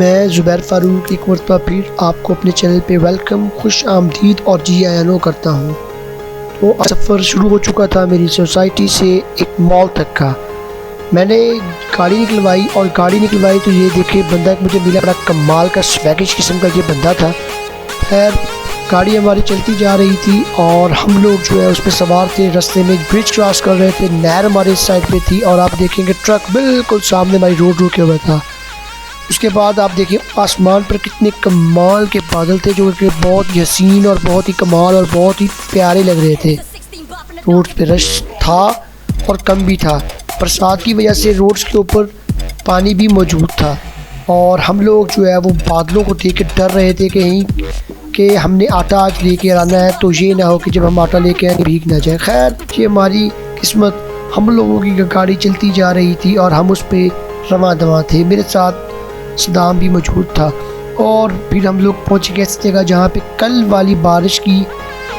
मैं ज़ुबैर फ़ारूक एक मरतबा फिर आपको अपने चैनल पे वेलकम, खुश आमदीद और जी आयानो करता हूँ। तो सफ़र शुरू हो चुका था मेरी सोसाइटी से एक मॉल तक का। मैंने गाड़ी निकलवाई तो ये देखे बंदा एक मुझे मिला, बड़ा कमाल का स्वैगिश किस्म का ये बंदा था। खैर गाड़ी हमारी चलती जा रही थी और हम लोग जो है उस पर सवार थे। रास्ते में एक ब्रिज क्रॉस कर रहे थे, नहर हमारे साइड पे थी और आप देखेंगे ट्रक बिल्कुल सामने हमारी रोड रुके हुआ था। उसके बाद आप देखिए आसमान पर कितने कमाल के बादल थे जो कि बहुत ही हसीन और बहुत ही कमाल और बहुत ही प्यारे लग रहे थे। रोड पे रश था और कम भी था, बरसात की वजह से रोड्स के ऊपर पानी भी मौजूद था और हम लोग जो है वो बादलों को देख के डर रहे थे कहीं कि हमने आटा आज लेके आना है तो ये ना हो कि जब हम आटा लेके आएंगे भीग ना जाए। खैर ये हमारी किस्मत, हम लोगों की गाड़ी चलती जा रही थी और हम उस पर रवां दवां थे। मेरे साथ सदाम भी मौजूद था और फिर हम लोग पहुँच गए इस जगह जहाँ पे कल वाली बारिश की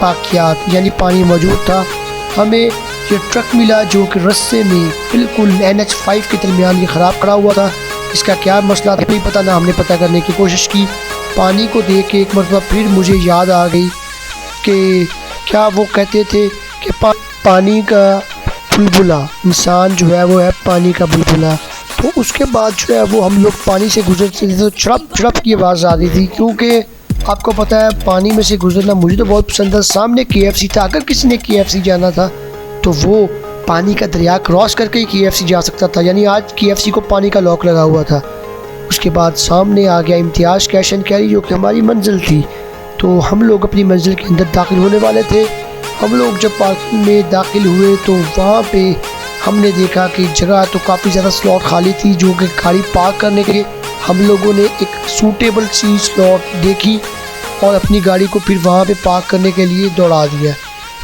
वाक़यात यानी पानी मौजूद था। हमें ये ट्रक मिला जो कि रास्ते में बिल्कुल NH5 के दरमियान ये ख़राब खड़ा हुआ था। इसका क्या मसला था नहीं पता, ना हमने पता करने की कोशिश की। पानी को देख के एक मरतबा फिर मुझे याद आ गई कि क्या वो कहते थे कि पानी का बुलबुला, इंसान जो है वो है पानी का बुलबुला। तो उसके बाद जो है वो हम लोग पानी से गुजरते थे तो छड़प की आवाज़ आ रही थी, क्योंकि आपको पता है पानी में से गुजरना मुझे तो बहुत पसंद है। सामने KFC था, अगर किसी ने KFC जाना था तो वो पानी का दरिया क्रॉस करके ही KFC जा सकता था, यानी आज KFC को पानी का लॉक लगा हुआ था। उसके बाद सामने आ गया इम्तियाज़ कैश एंड कैरी जो कि हमारी मंजिल थी। तो हम लोग अपनी मंजिल के अंदर दाखिल होने वाले थे। हम लोग जब पार्किंग में दाखिल हुए तो वहाँ पे हमने देखा कि जगह तो काफ़ी ज़्यादा स्लॉट खाली थी, जो कि गाड़ी पार्क करने के लिए हम लोगों ने एक सूटेबल सी स्लॉट देखी और अपनी गाड़ी को फिर वहाँ पे पार्क करने के लिए दौड़ा दिया।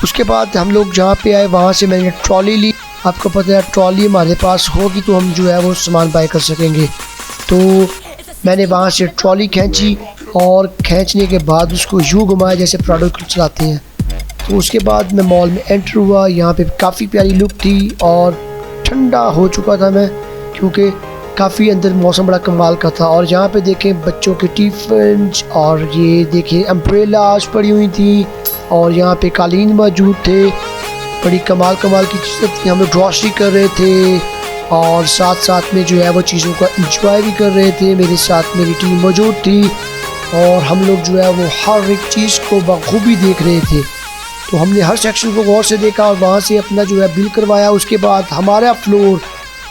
उसके बाद हम लोग जहाँ पे आए वहाँ से मैंने ट्रॉली ली। आपको पता है ट्रॉली हमारे पास होगी तो हम जो है वो सामान बाय कर सकेंगे। तो मैंने वहाँ से ट्रॉली खींची और खींचने के बाद उसको यूँ घुमाया जैसे प्रोडक्ट चलाते हैं। तो उसके बाद मैं मॉल में एंटर हुआ। यहाँ पे काफ़ी प्यारी लुक थी और ठंडा हो चुका था मैं, क्योंकि काफ़ी अंदर मौसम बड़ा कमाल का था। और यहाँ पे देखें बच्चों के टिफ़िन्स और ये देखें अम्ब्रेलाज पड़ी हुई थी और यहाँ पे कालीन मौजूद थे। बड़ी कमाल की चीज़ें थी। हम लोग ग्रॉसरी कर रहे थे और साथ साथ में जो है वो चीज़ों का इंजॉय भी कर रहे थे। मेरे साथ मेरी टीम मौजूद थी और हम लोग जो है वो हर एक चीज़ को बखूबी देख रहे थे। तो हमने हर सेक्शन को गौर से देखा और वहाँ से अपना जो है बिल करवाया। उसके बाद हमारा फ्लोर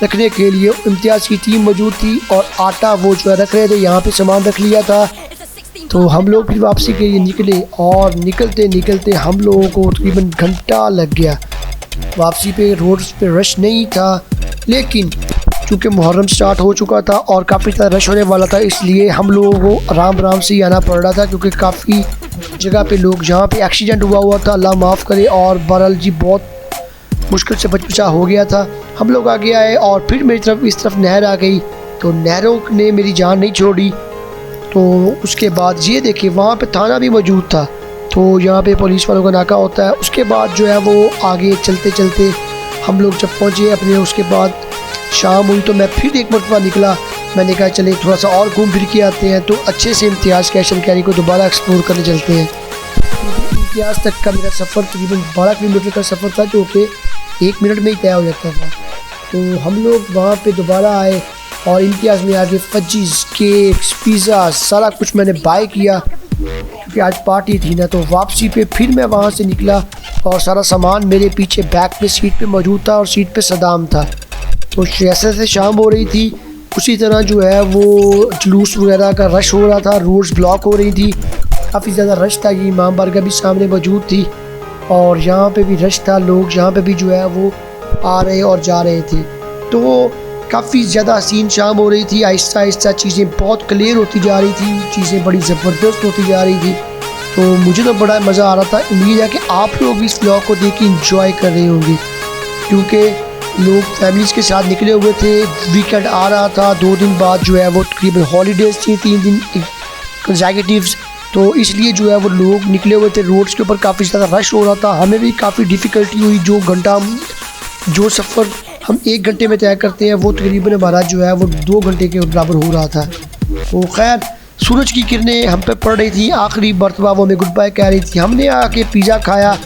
रखने के लिए इम्तियाज़ की टीम मौजूद थी और आटा वो जो है रख रहे थे, यहाँ पे सामान रख लिया था। तो हम लोग फिर वापसी के लिए निकले और निकलते हम लोगों को तकरीबन घंटा लग गया। वापसी पे रोड्स पे रश नहीं था, लेकिन चूँकि मुहर्रम स्टार्ट हो चुका था और काफ़ी ज़्यादा रश होने वाला था, इसलिए हम लोगों को आराम से ही आना पड़ रहा था, क्योंकि काफ़ी जगह पे लोग जहाँ पे एक्सीडेंट हुआ था, अल्लाह माफ़ करे, और बहरहाल जी बहुत मुश्किल से बचा हो गया था। हम लोग आगे आए और फिर मेरी तरफ इस तरफ नहर आ गई, तो नहरों ने मेरी जान नहीं छोड़ी। तो उसके बाद ये देखिए वहाँ पे थाना भी मौजूद था, तो यहाँ पे पुलिस वालों का नाका होता है। उसके बाद जो है वो आगे चलते हम लोग जब पहुँचे अपने, उसके बाद शाम हुई तो मैं फिर एक मरतबा निकला। मैंने कहा चले थोड़ा सा और घूम फिर के आते हैं, तो अच्छे से इम्तियाज़ कैश एंड कैरी को दोबारा एक्सप्लोर करने चलते हैं। इम्तियाज़ तक का मेरा सफ़र तकरीबन 12 किलोमीटर का सफ़र था, जो कि 1 मिनट में ही तय हो जाता था। तो हम लोग वहाँ पे दोबारा आए और इम्तियाज़ में आगे फजीज़, केक्स, पिज़्ज़ा सारा कुछ मैंने बाय किया, क्योंकि आज पार्टी थी ना। तो वापसी पे फिर मैं वहाँ से निकला और सारा सामान मेरे पीछे बैक पे सीट पे मौजूद था और सीट पे सदाम था। तो जैसे शाम हो रही थी उसी तरह जो है वो जुलूस वगैरह का रश हो रहा था, रोड्स ब्लॉक हो रही थी, काफ़ी ज़्यादा रश था। ये इमाम बारगाह भी सामने मौजूद थी और यहाँ पे भी रश था, लोग यहाँ पे भी जो है वो आ रहे और जा रहे थे। तो काफ़ी ज़्यादा हसीन शाम हो रही थी। आहिस्ता चीज़ें बहुत क्लियर होती जा रही थी, चीज़ें बड़ी ज़बरदस्त होती जा रही थी। तो मुझे तो बड़ा मज़ा आ रहा था। उम्मीद है कि आप लोग भी इस व्लॉग को देख के इंजॉय कर रहे होंगे, क्योंकि लोग फैमिलीज़ के साथ निकले हुए थे। वीकेंड आ रहा था, 2 दिन बाद जो है वो तकरीबन हॉलीडेज़ थी, 3 दिन कंसेक्यूटिव्स, तो इसलिए जो है वो लोग निकले हुए थे। रोड्स के ऊपर काफ़ी ज़्यादा रश हो रहा था, हमें भी काफ़ी डिफ़िकल्टी हुई। जो सफ़र हम 1 घंटे में तय करते हैं वो तकरीबन हमारा जो है वो 2 घंटे के बराबर हो रहा था। तो खैर सूरज की किरणें हम पे पड़ रही थी, आखिरी मरतबा वो हमें गुड बाय कह रही थी। हमने आके पिज़्ज़ा खाया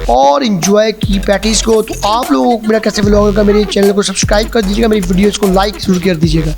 और इन्जॉय की पैटीज़ को। तो आप लोग मेरा कैसे व्लॉग होगा, मेरे चैनल को सब्सक्राइब कर दीजिएगा, मेरी वीडियोज़ को लाइक ज़रूर कर दीजिएगा।